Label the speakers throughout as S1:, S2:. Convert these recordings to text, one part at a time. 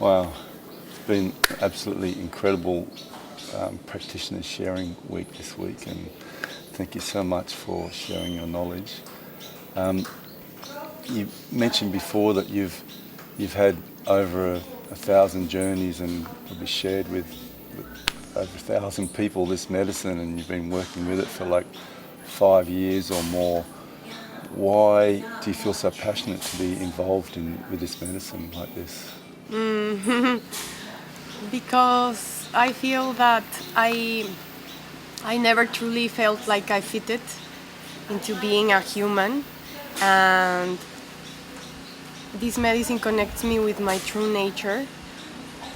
S1: Wow, it's been absolutely incredible practitioner sharing week this week, and thank you so much for sharing your knowledge. You mentioned before that you've had over 1,000 journeys and probably shared with over 1,000 people this medicine, and you've been working with it for like 5 years or more. Why do you feel so passionate to be involved with this medicine like this?
S2: Because I feel that I never truly felt like I fitted into being a human, and this medicine connects me with my true nature.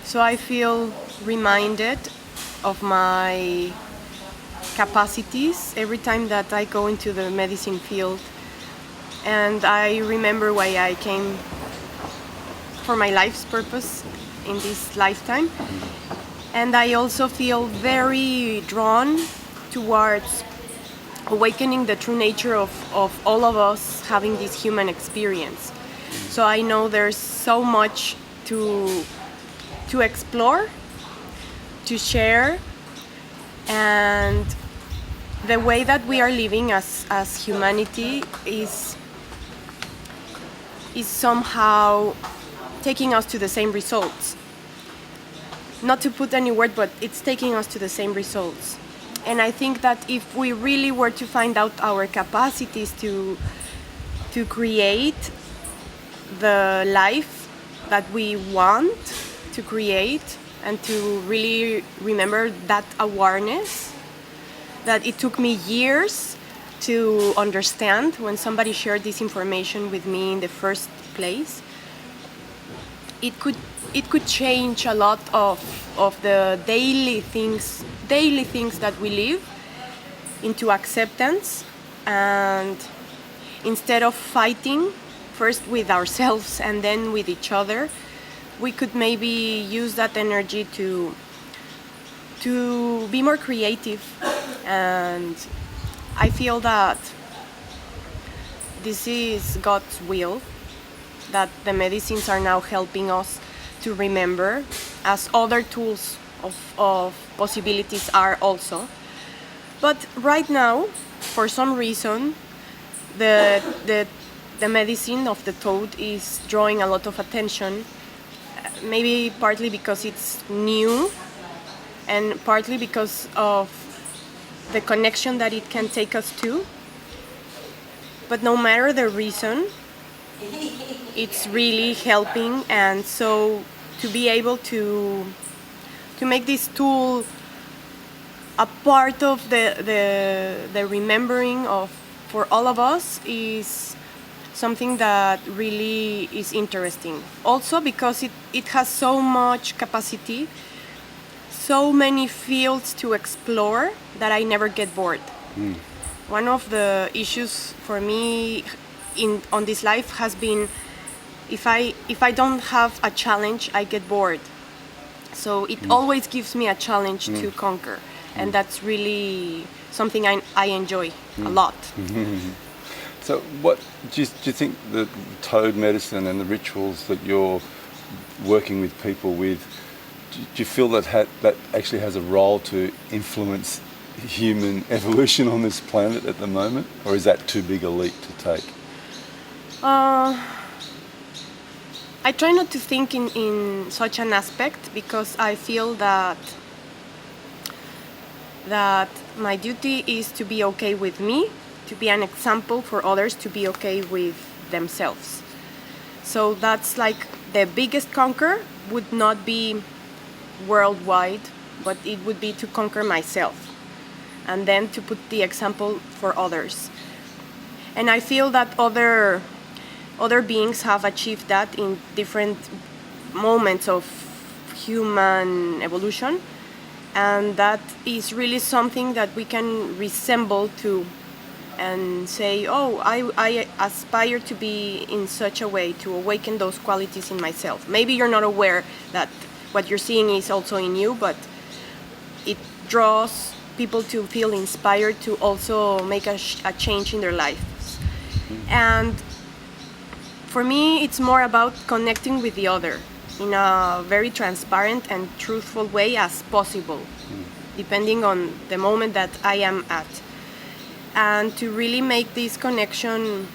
S2: So I feel reminded of my capacities every time that I go into the medicine field, and I remember why I came for my life's purpose in this lifetime. And I also feel very drawn towards awakening the true nature of all of us having this human experience. So I know there's so much to explore, to share, and the way that we are living as humanity is somehow taking us to the same results. Not to put any word, but it's taking us to the same results. And I think that if we really were to find out our capacities to create the life that we want to create, and to really remember that awareness that it took me years to understand when somebody shared this information with me in the first place, it could change a lot of the daily things that we live into acceptance. And instead of fighting first with ourselves and then with each other, we could maybe use that energy to be more creative. And I feel that this is God's will, that the medicines are now helping us to remember, as other tools of possibilities are also. But right now, for some reason, the medicine of the toad is drawing a lot of attention, maybe partly because it's new, and partly because of the connection that it can take us to. But no matter the reason, it's really helping. And so to be able to make this tool a part of the remembering of for all of us is something that really is interesting. Also because it has so much capacity, so many fields to explore, that I never get bored. One of the issues for me on this life has been, if I don't have a challenge, I get bored. So it always gives me a challenge to conquer, and that's really something I enjoy a lot.
S1: So what do you think the toad medicine and the rituals that you're working with people with, do you feel that that actually has a role to influence human evolution on this planet at the moment? Or is that too big a leap to take?
S2: I try not to think in such an aspect, because I feel that my duty is to be okay with me, to be an example for others to be okay with themselves. So that's like the biggest conquer would not be worldwide, but it would be to conquer myself, and then to put the example for others. And I feel that other beings have achieved that in different moments of human evolution, and that is really something that we can resemble to, and say, oh, I aspire to be in such a way, to awaken those qualities in myself. Maybe you're not aware that what you're seeing is also in you, but it draws people to feel inspired to also make a change in their lives. And for me, it's more about connecting with the other in a very transparent and truthful way as possible, depending on the moment that I am at. And to really make this connection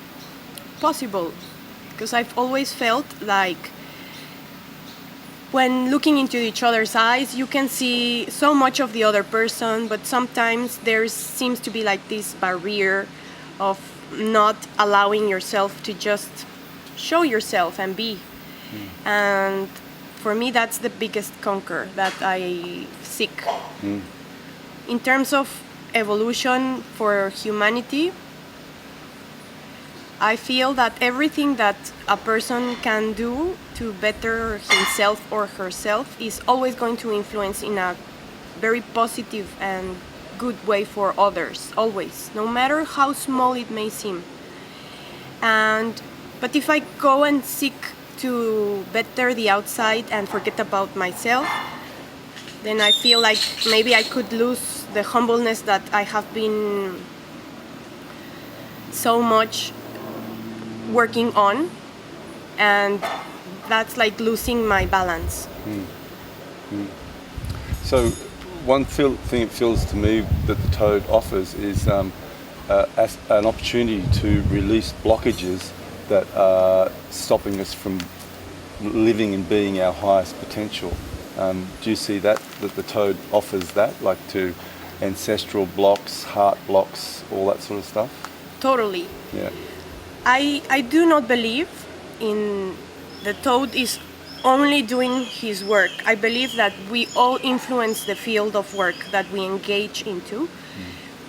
S2: possible. Because I've always felt like when looking into each other's eyes, you can see so much of the other person, but sometimes there seems to be like this barrier of not allowing yourself to just show yourself and be. And for me, that's the biggest conquer that I seek. In terms of evolution for humanity, I feel that everything that a person can do to better himself or herself is always going to influence in a very positive and good way for others, always, no matter how small it may seem. But if I go and seek to better the outside and forget about myself, then I feel like maybe I could lose the humbleness that I have been so much working on, and that's like losing my balance.
S1: So one thing it feels to me that the Toad offers is as an opportunity to release blockages that are stopping us from living and being our highest potential. Do you see that the Toad offers that, like to ancestral blocks, heart blocks, all that sort of stuff?
S2: Totally.
S1: Yeah.
S2: I do not believe in the Toad is only doing his work. I believe that we all influence the field of work that we engage into.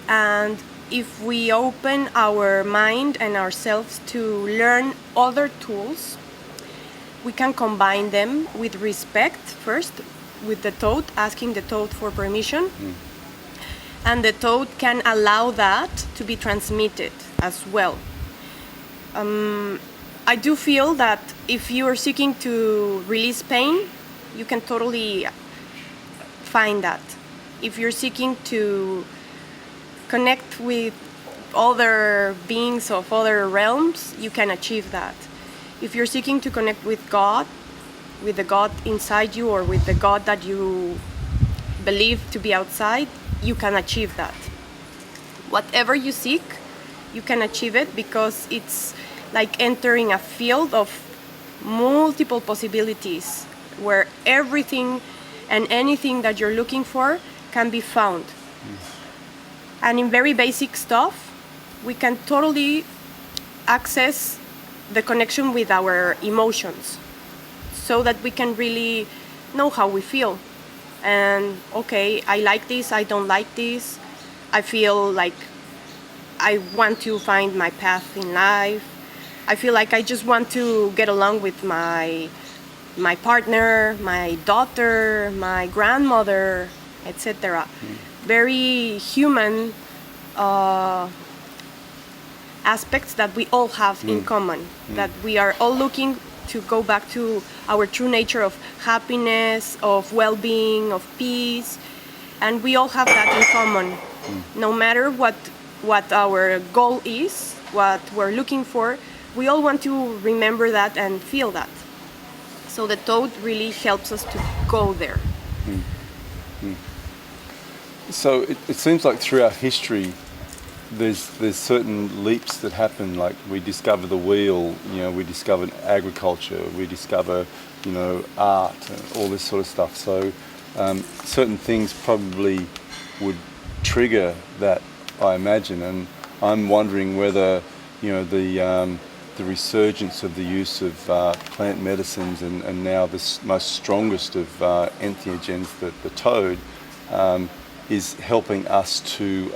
S2: And if we open our mind and ourselves to learn other tools, we can combine them with respect first, with the Toad, asking the Toad for permission. And the Toad can allow that to be transmitted as well. I do feel that if you are seeking to release pain, you can totally find that. If you're seeking to connect with other beings of other realms, you can achieve that. If you're seeking to connect with God, with the God inside you, or with the God that you believe to be outside, you can achieve that. Whatever you seek, you can achieve it, because it's like entering a field of multiple possibilities where everything and anything that you're looking for can be found. And in very basic stuff, we can totally access the connection with our emotions, so that we can really know how we feel. And okay, I like this, I don't like this, I feel like I want to find my path in life, I feel like I just want to get along with my partner, my daughter, my grandmother, etc. Very human aspects that we all have in common, that we are all looking to go back to our true nature of happiness, of well-being, of peace, and we all have that in common. No matter what our goal is, what we're looking for, we all want to remember that and feel that. So the Toad really helps us to go there.
S1: So it seems like throughout history, there's certain leaps that happen. Like we discover the wheel, we discover agriculture, we discover, art, and all this sort of stuff. So certain things probably would trigger that, I imagine. And I'm wondering whether, the resurgence of the use of plant medicines and now the most strongest of entheogens, the Toad, is helping us to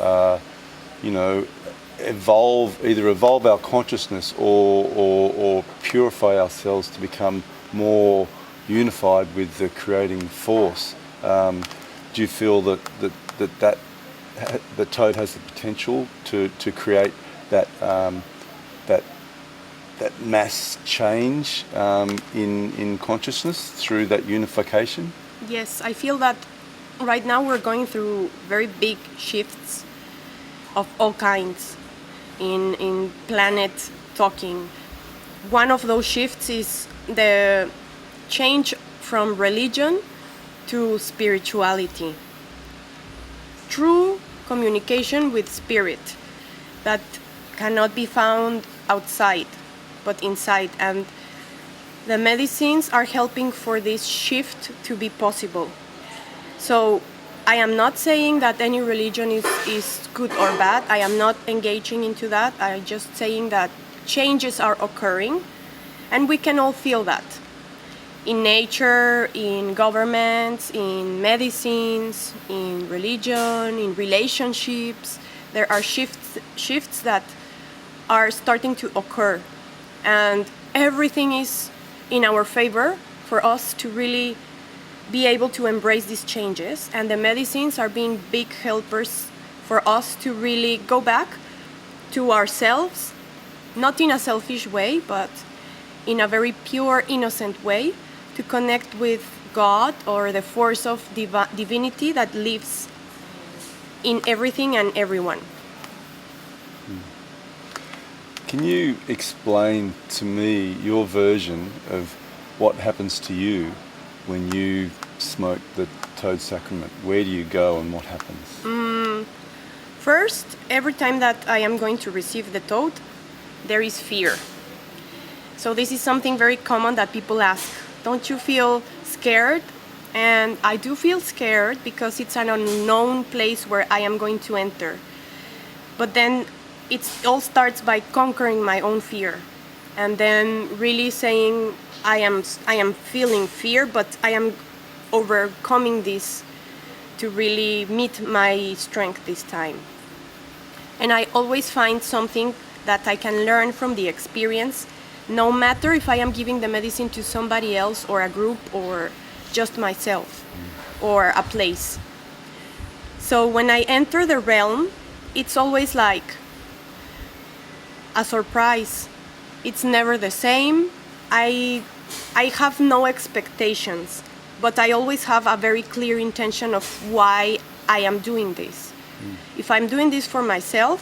S1: evolve our consciousness or purify ourselves to become more unified with the creating force. Do you feel that the Toad has the potential to create that mass change in consciousness through that unification?
S2: Yes, I feel that right now we're going through very big shifts of all kinds in planet talking. one of those shifts is the change from religion to spirituality. True communication with spirit that cannot be found outside, but inside. And the medicines are helping for this shift to be possible. So I am not saying that any religion is good or bad. I am not engaging into that. I'm just saying that changes are occurring, and we can all feel that. In nature, in governments, in medicines, in religion, in relationships, there are shifts that are starting to occur. And everything is in our favor for us to really be able to embrace these changes. And the medicines are being big helpers for us to really go back to ourselves, not in a selfish way, but in a very pure, innocent way, to connect with God or the force of divinity that lives in everything and everyone.
S1: Can you explain to me your version of what happens to you when you smoke the Toad Sacrament? Where do you go and what happens?
S2: First, every time that I am going to receive the Toad, there is fear. So this is something very common that people ask. Don't you feel scared? And I do feel scared because it's an unknown place where I am going to enter. But then it all starts by conquering my own fear, and then really saying I am feeling fear, but I am overcoming this to really meet my strength this time. And I always find something that I can learn from the experience, no matter if I am giving the medicine to somebody else or a group or just myself or a place. So when I enter the realm, it's always like a surprise. It's never the same. I have no expectations, but I always have a very clear intention of why I am doing this. If I'm doing this for myself,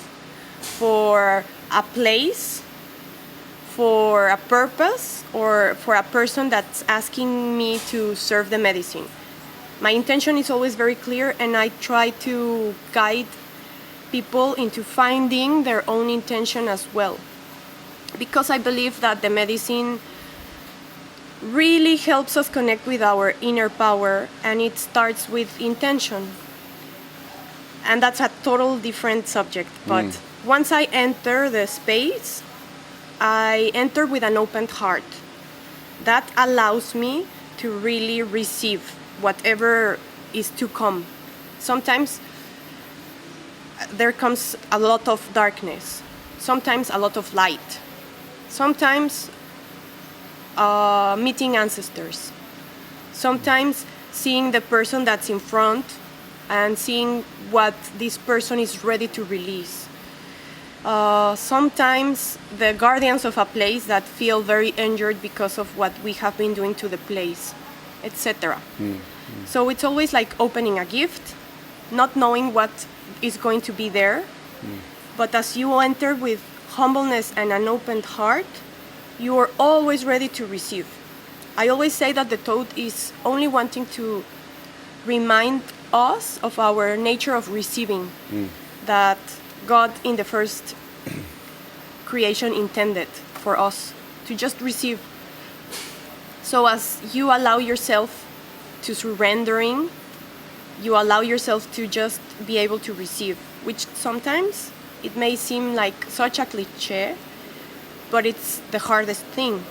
S2: for a place, for a purpose, or for a person that's asking me to serve the medicine, my intention is always very clear, and I try to guide people into finding their own intention as well. Because I believe that the medicine really helps us connect with our inner power, and it starts with intention. And that's a total different subject. But once I enter the space, I enter with an open heart. That allows me to really receive whatever is to come. Sometimes there comes a lot of darkness, sometimes a lot of light, sometimes meeting ancestors, sometimes seeing the person that's in front and seeing what this person is ready to release. Sometimes the guardians of a place that feel very injured because of what we have been doing to the place, etc. So it's always like opening a gift, not knowing what is going to be there, but as you enter with humbleness and an open heart, you are always ready to receive. I always say that the Toad is only wanting to remind us of our nature of receiving, that God in the first creation intended for us to just receive. So as you allow yourself to surrendering, you allow yourself to just be able to receive, which sometimes it may seem like such a cliche, but it's the hardest thing.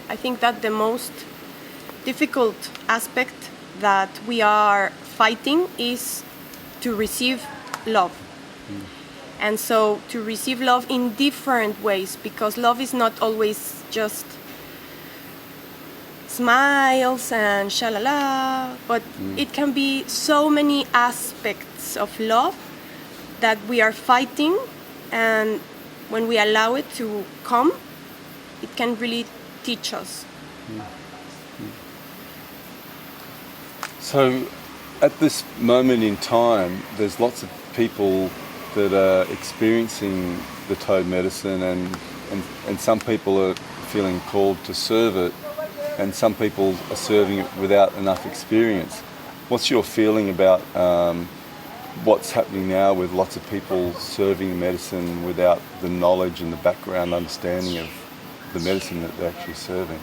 S2: I think that the most difficult aspect that we are fighting is to receive love. And so to receive love in different ways, because love is not always just smiles and shalala, but it can be so many aspects of love that we are fighting, and when we allow it to come, it can really teach us.
S1: So at this moment in time, there's lots of people that are experiencing the Toad medicine and and some people are feeling called to serve it, and some people are serving it without enough experience. What's your feeling about what's happening now with lots of people serving medicine without the knowledge and the background understanding of the medicine that they're actually serving?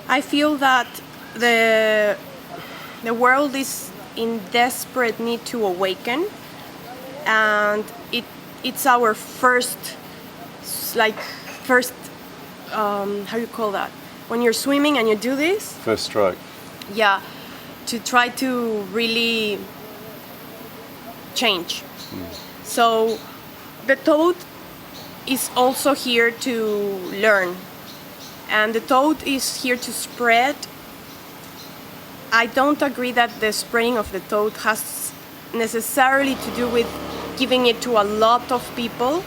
S2: I feel that the world is in desperate need to awaken, and it's our first how you call that, when you're swimming and you do this?
S1: First stroke.
S2: Yeah, to try to really change. So the toad is also here to learn, and the toad is here to spread. I don't agree that the spreading of the toad has necessarily to do with giving it to a lot of people,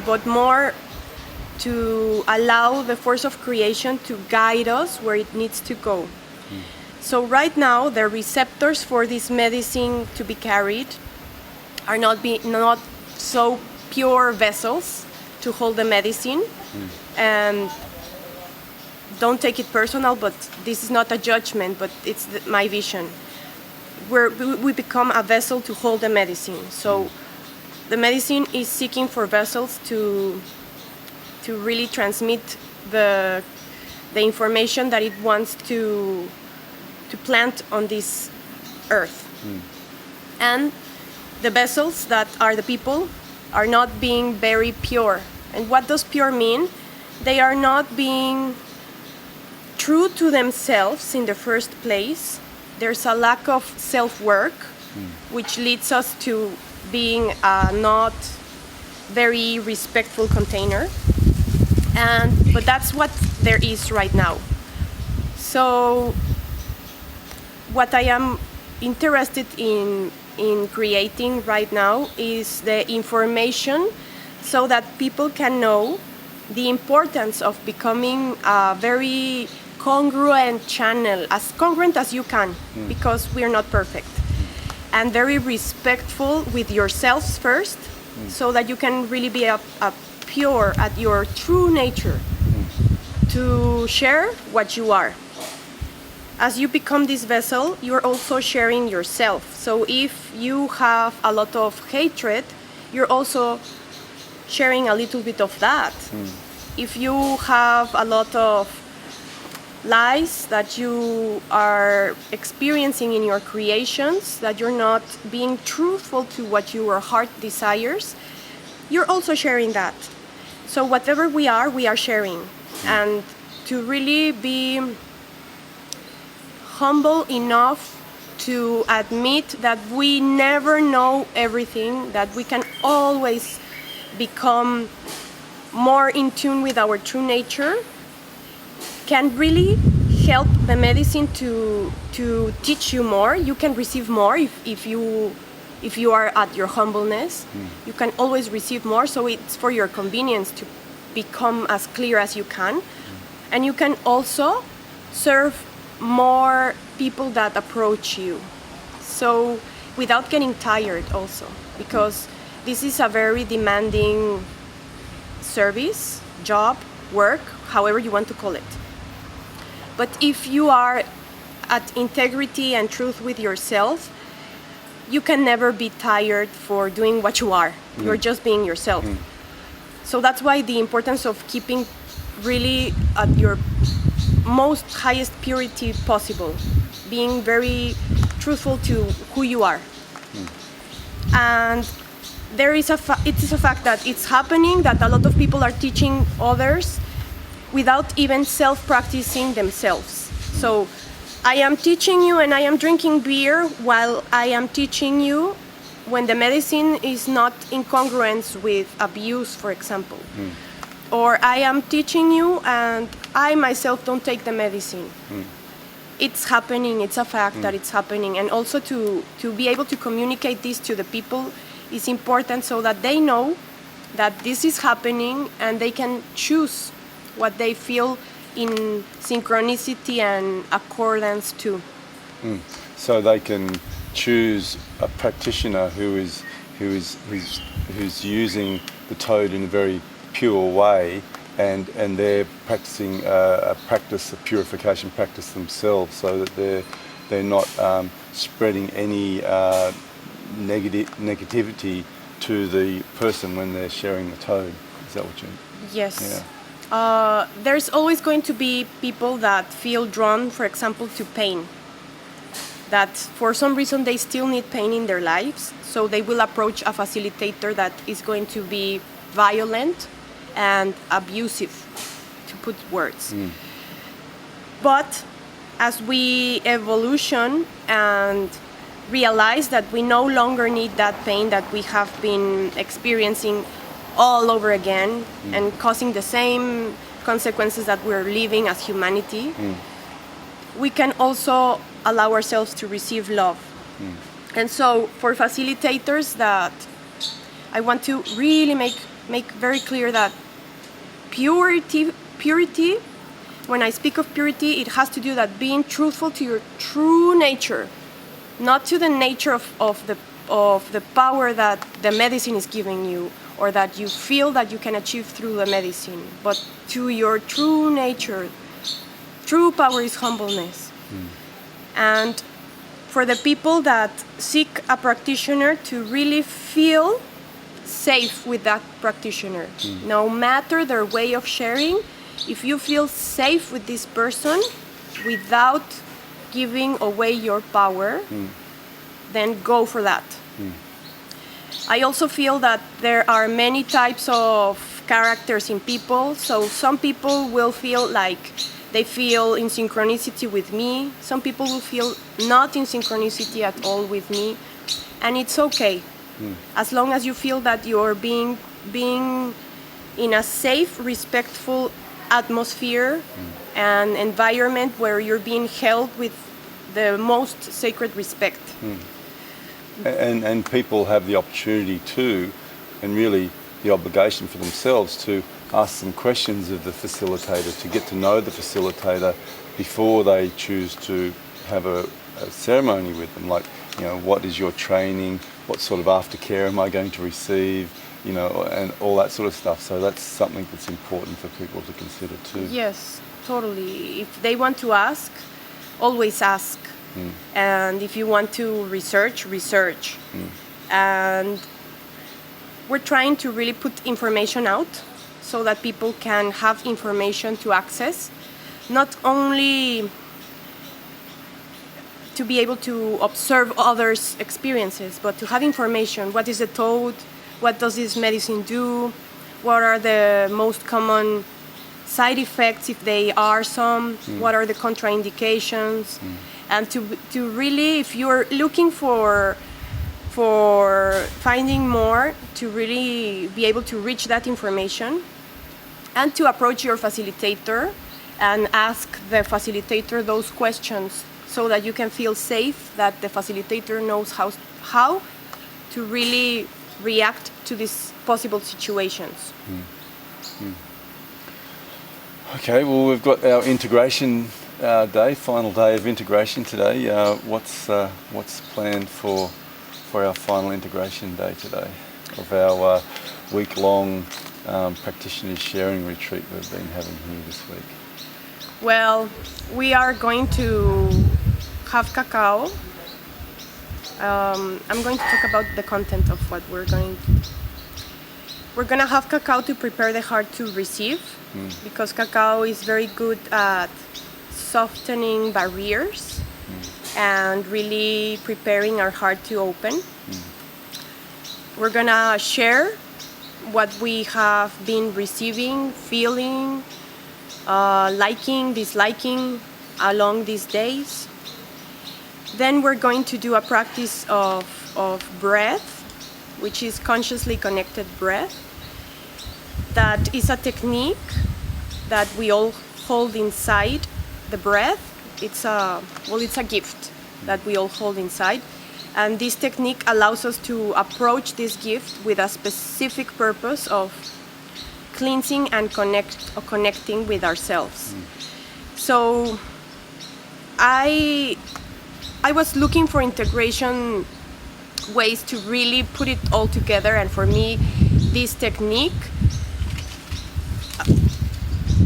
S2: but more to allow the force of creation to guide us where it needs to go. So right now, the receptors for this medicine to be carried are not so pure vessels to hold the medicine. And don't take it personal, but this is not a judgment, but it's my vision. We become a vessel to hold the medicine. So the medicine is seeking for vessels to really transmit the information that it wants to plant on this earth. And the vessels that are the people are not being very pure. And what does pure mean? They are not being true to themselves in the first place. There's a lack of self-work, which leads us to being a not very respectful container. But that's what there is right now. So what I am interested in creating right now is the information so that people can know the importance of becoming a very congruent channel, as congruent as you can, because we're not perfect, and very respectful with yourselves first, so that you can really be a pure at your true nature, to share what you are. As you become this vessel, you're also sharing yourself. So if you have a lot of hatred, you're also sharing a little bit of that. If you have a lot of lies that you are experiencing in your creations, that you're not being truthful to what your heart desires, you're also sharing that. So whatever we are sharing. And to really be humble enough to admit that we never know everything, that we can always become more in tune with our true nature, can really help the medicine to teach you more. You can receive more if you are at your humbleness. You can always receive more, so it's for your convenience to become as clear as you can. And you can also serve more people that approach you, so without getting tired also, because this is a very demanding service, job, work, however you want to call it. But if you are at integrity and truth with yourself, you can never be tired for doing what you are. You're just being yourself. So that's why the importance of keeping really at your most highest purity possible, being very truthful to who you are. And it is a fact that it's happening, that a lot of people are teaching others without even self-practicing themselves. So I am teaching you and I am drinking beer while I am teaching you, when the medicine is not in congruence with abuse, for example. Or I am teaching you and I myself don't take the medicine. It's happening, it's a fact that it's happening. And also to be able to communicate this to the people is important, so that they know that this is happening and they can choose what they feel in synchronicity and accordance to.
S1: So they can choose a practitioner who's using the toad in a very pure way, and they're practicing a purification practice themselves, so that they're not spreading any negativity to the person when they're sharing the toad. Is that what you?
S2: Yes.
S1: Yeah.
S2: There's always going to be people that feel drawn, for example, to pain. That for some reason they still need pain in their lives, so they will approach a facilitator that is going to be violent and abusive, to put words. But as we evolution and realize that we no longer need that pain that we have been experiencing all over again and causing the same consequences that we're living as humanity, we can also allow ourselves to receive love. And so for facilitators, that I want to really make very clear that purity, when I speak of purity, it has to do that being truthful to your true nature, not to the nature of the power that the medicine is giving you, or that you feel that you can achieve through the medicine, but to your true nature. True power is humbleness. And for the people that seek a practitioner, to really feel safe with that practitioner, no matter their way of sharing, if you feel safe with this person without giving away your power, then go for that. I also feel that there are many types of characters in people. So some people will feel like they feel in synchronicity with me. Some people will feel not in synchronicity at all with me. And it's okay. As long as you feel that you're being in a safe, respectful atmosphere and environment where you're being held with the most sacred respect.
S1: And people have the opportunity to, and really the obligation for themselves, to ask some questions of the facilitator, to get to know the facilitator before they choose to have a ceremony with them. Like, what is your training? What sort of aftercare am I going to receive? And all that sort of stuff. So that's something that's important for people to consider too.
S2: Yes, totally. If they want to ask, always ask. And if you want to research. And we're trying to really put information out so that people can have information to access, not only to be able to observe others' experiences, but to have information. What is a toad? What does this medicine do? What are the most common side effects, if they are some? What are the contraindications? And to really, if you're looking for finding more, to really be able to reach that information and to approach your facilitator and ask the facilitator those questions so that you can feel safe, that the facilitator knows how to really react to these possible situations.
S1: Okay, well, we've got our integration day, final day of integration today. What's planned for our final integration day today of our week-long practitioners sharing retreat we've been having here this week?
S2: Well, we are going to have cacao. I'm going to talk about the content of what we're going to do. We're going to have cacao to prepare the heart to receive, because cacao is very good at softening barriers and really preparing our heart to open. We're going to share what we have been receiving, feeling, liking, disliking along these days. Then we're going to do a practice of breath, which is consciously connected breath. That is a technique that we all hold inside the breath. It's a gift that we all hold inside. And this technique allows us to approach this gift with a specific purpose of cleansing and connecting with ourselves. So I was looking for integration ways to really put it all together, and for me this technique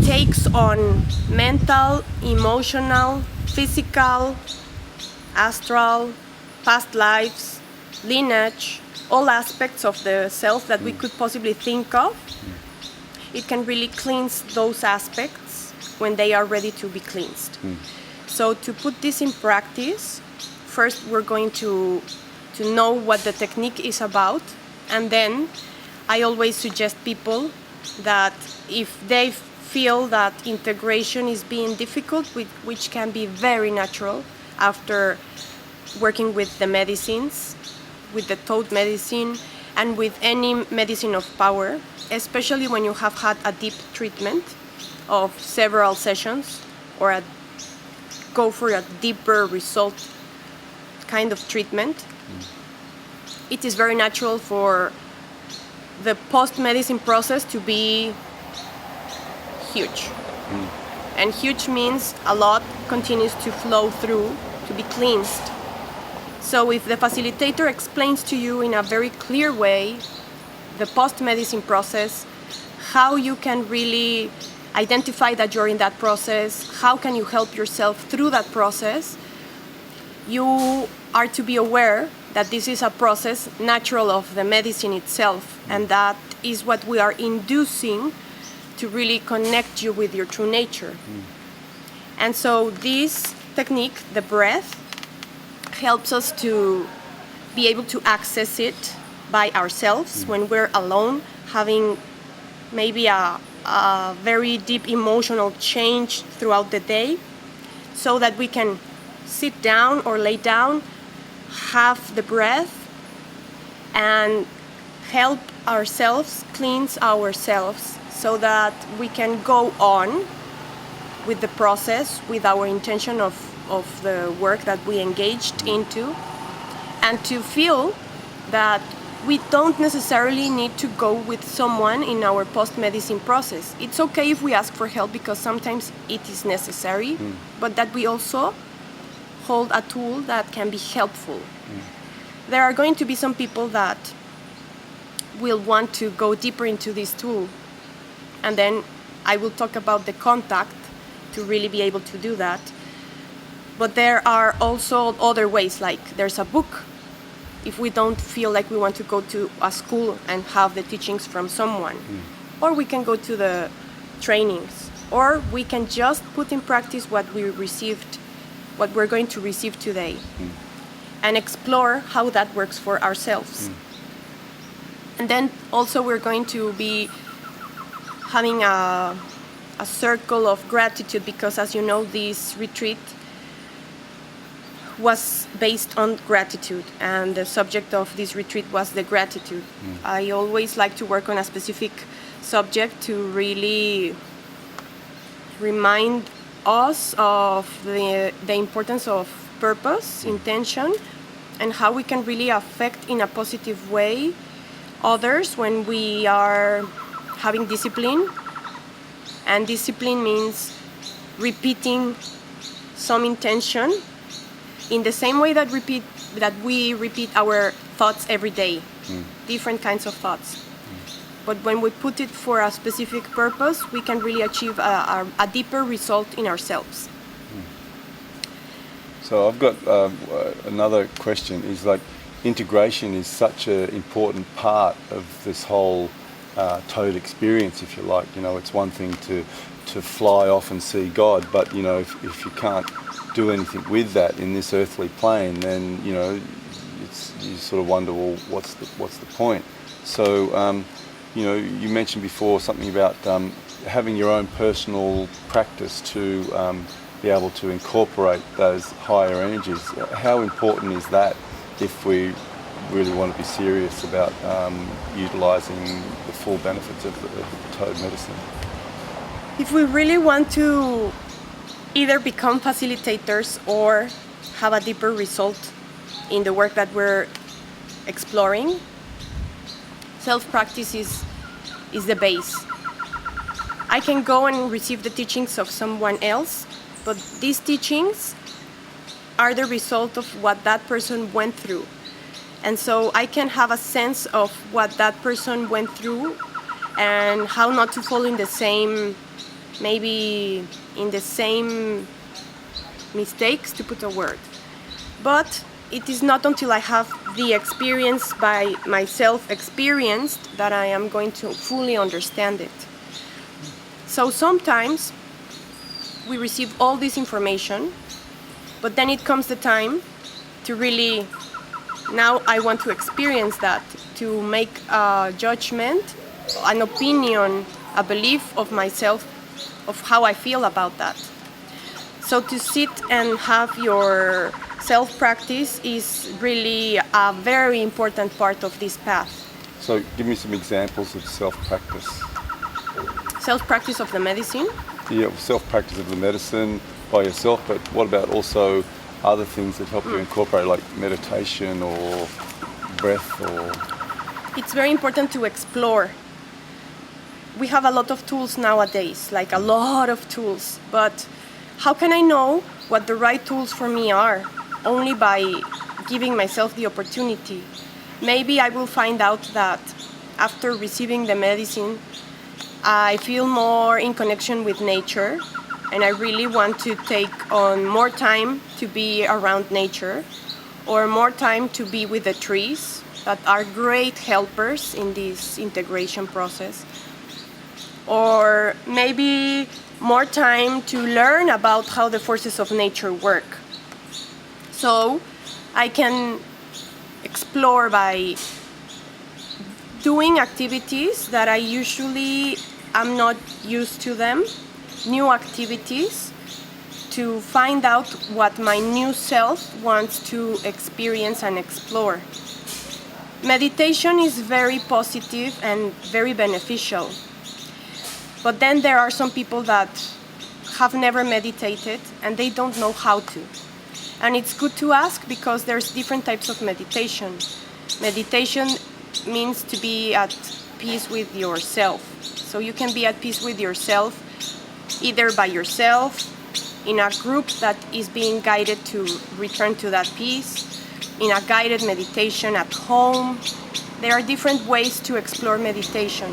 S2: takes on mental, emotional, physical, astral, past lives, lineage, all aspects of the self that we could possibly think of. It can really cleanse those aspects when they are ready to be cleansed. So to put this in practice, first we're going to know what the technique is about, and then I always suggest people that if they feel that integration is being difficult, which can be very natural after working with the medicines, with the Toad medicine, and with any medicine of power, especially when you have had a deep treatment of several sessions, or go for a deeper result kind of treatment. It is very natural for the post-medicine process to be huge. And huge means a lot continues to flow through, to be cleansed. So if the facilitator explains to you in a very clear way the post-medicine process, how you can really identify that you're in that process, how can you help yourself through that process, you are to be aware that this is a process natural of the medicine itself, and that is what we are inducing to really connect you with your true nature. And so this technique, the breath, helps us to be able to access it by ourselves when we're alone, having maybe a very deep emotional change throughout the day, so that we can sit down or lay down, have the breath, and help ourselves cleanse ourselves, so that we can go on with the process with our intention of the work that we engaged into, and to feel that we don't necessarily need to go with someone in our post-medicine process. It's okay if we ask for help, because sometimes it is necessary, but that we also hold a tool that can be helpful. There are going to be some people that will want to go deeper into this tool, and then I will talk about the contact to really be able to do that. But there are also other ways, like there's a book. If we don't feel like we want to go to a school and have the teachings from someone, or we can go to the trainings, or we can just put in practice what we received, what we're going to receive today, and explore how that works for ourselves. And then also we're going to be having a circle of gratitude, because as you know, this retreat was based on gratitude, and the subject of this retreat was the gratitude. I always like to work on a specific subject to really remind us of the importance of purpose, intention, and how we can really affect in a positive way others when we are having discipline. And discipline means repeating some intention in the same way that we repeat our thoughts every day, different kinds of thoughts. But when we put it for a specific purpose, we can really achieve a deeper result in ourselves.
S1: So I've got another question. Is like, integration is such an important part of this whole Toad experience, if you like. You know, it's one thing to fly off and see God, but you know, if you can't do anything with that in this earthly plane, then you know, you sort of wonder, well, what's the point? So you know, you mentioned before something about having your own personal practice to be able to incorporate those higher energies. How important is that if we really want to be serious about utilising the full benefits of the Toad medicine?
S2: If we really want to either become facilitators or have a deeper result in the work that we're exploring, self-practice is the base. I can go and receive the teachings of someone else, but these teachings are the result of what that person went through. And so I can have a sense of what that person went through and how not to fall in the same maybe in the same mistakes, to put a word. But it is not until I have the experience by myself experienced that I am going to fully understand it. So sometimes we receive all this information, but then it comes the time to really, now I want to experience that, to make a judgment, an opinion, a belief of myself, of how I feel about that. So to sit and have your self-practice is really a very important part of this path.
S1: So give me some examples of self-practice.
S2: Self-practice of the medicine.
S1: Yeah, self-practice of the medicine by yourself, but what about also other things that help you incorporate, like meditation or breath or...
S2: It's very important to explore. We have a lot of tools nowadays, like a lot of tools, but how can I know what the right tools for me are? Only by giving myself the opportunity. Maybe I will find out that after receiving the medicine, I feel more in connection with nature, and I really want to take on more time to be around nature, or more time to be with the trees that are great helpers in this integration process. Or maybe more time to learn about how the forces of nature work. So I can explore by doing activities that I usually am not used to them, new activities, to find out what my new self wants to experience and explore. Meditation is very positive and very beneficial. But then there are some people that have never meditated and they don't know how to. And it's good to ask because there's different types of meditation. Meditation means to be at peace with yourself. So you can be at peace with yourself either by yourself, in a group that is being guided to return to that peace, in a guided meditation at home. There are different ways to explore meditation.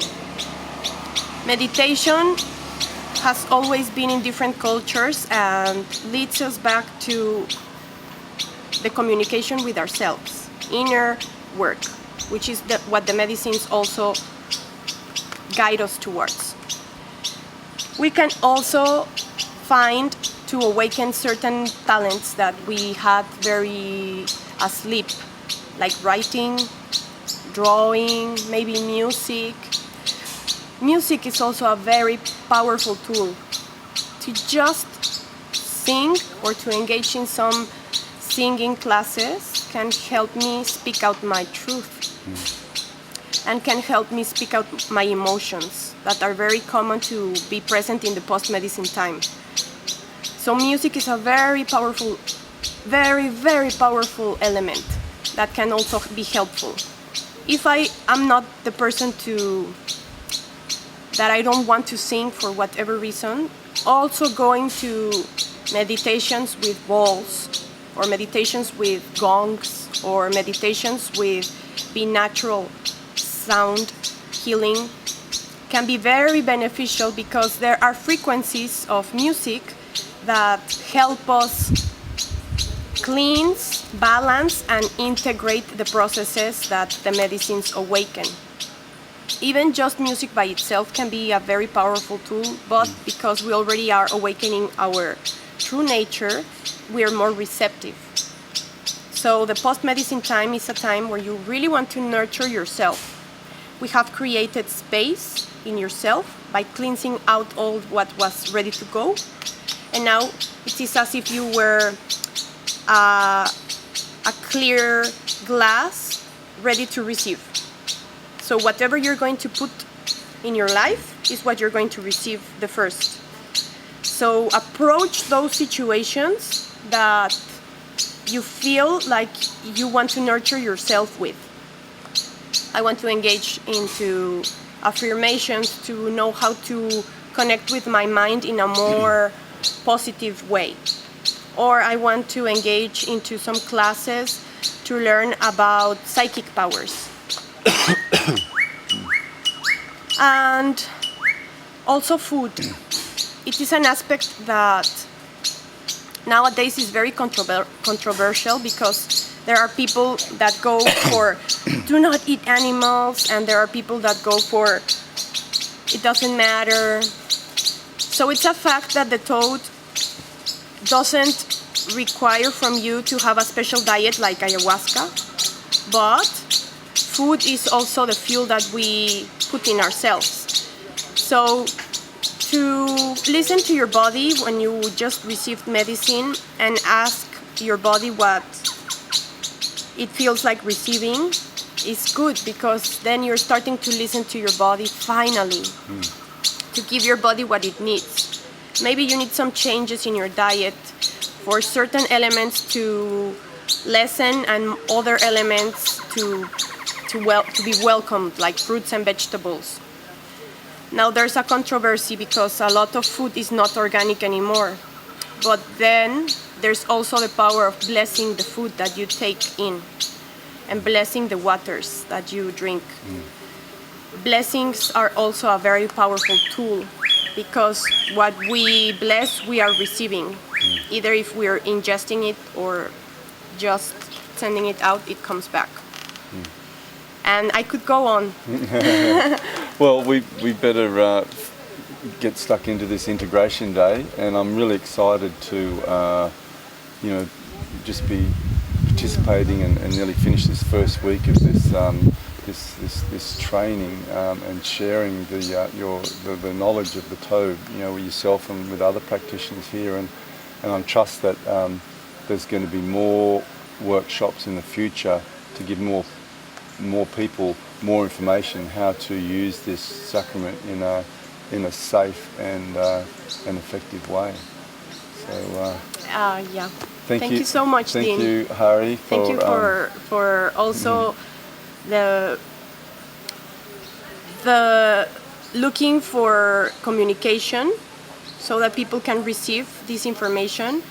S2: Meditation has always been in different cultures and leads us back to the communication with ourselves, inner work, which is what the medicines also guide us towards. We can also find to awaken certain talents that we had very asleep, like writing, drawing, maybe music. Music is also a very powerful tool. To just sing or to engage in some singing classes can help me speak out my truth and can help me speak out my emotions that are very common to be present in the post-medicine time. So music is a very powerful, very, very powerful element that can also be helpful. If I am not the person that I don't want to sing for whatever reason, also going to meditations with balls, or meditations with gongs, or meditations with be natural sound healing can be very beneficial because there are frequencies of music that help us cleanse, balance, and integrate the processes that the medicines awaken. Even just music by itself can be a very powerful tool, but because we already are awakening our true nature, we are more receptive. So the post-medicine time is a time where you really want to nurture yourself. We have created space in yourself by cleansing out all what was ready to go. And now it is as if you were a clear glass ready to receive. So whatever you're going to put in your life is what you're going to receive the first. So approach those situations that you feel like you want to nurture yourself with. I want to engage into affirmations to know how to connect with my mind in a more positive way. Or I want to engage into some classes to learn about psychic powers. And also food. it is an aspect that nowadays is very controversial, because there are people that go for do not eat animals, and there are people that go for it doesn't matter. So it's a fact that the toad doesn't require from you to have a special diet like ayahuasca, but food is also the fuel that we put in ourselves. So to listen to your body when you just received medicine and ask your body what it feels like receiving is good, because then you're starting to listen to your body finally, to give your body what it needs. Maybe you need some changes in your diet for certain elements to lessen and other elements to be welcomed, like fruits and vegetables. Now there's a controversy because a lot of food is not organic anymore. But then there's also the power of blessing the food that you take in and blessing the waters that you drink. Blessings are also a very powerful tool, because what we bless, we are receiving. Either if we're ingesting it or just sending it out, it comes back. And I could go on.
S1: Well, we better get stuck into this integration day, and I'm really excited to just be participating and nearly finish this first week of this training, and sharing the knowledge of the toad, with yourself and with other practitioners here, and I trust that there's going to be more workshops in the future to give more people more information how to use this sacrament in a safe and effective way. So
S2: yeah.
S1: Thank you
S2: so much, Dean.
S1: Thank you, Hari.
S2: Thank you for also the looking for communication so that people can receive this information,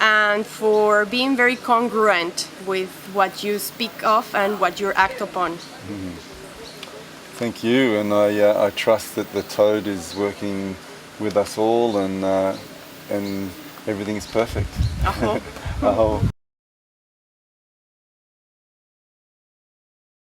S2: and for being very congruent with what you speak of and what you act upon.
S1: Thank you, and I trust that the toad is working with us all, and everything is perfect.
S2: Aho.
S1: Aho.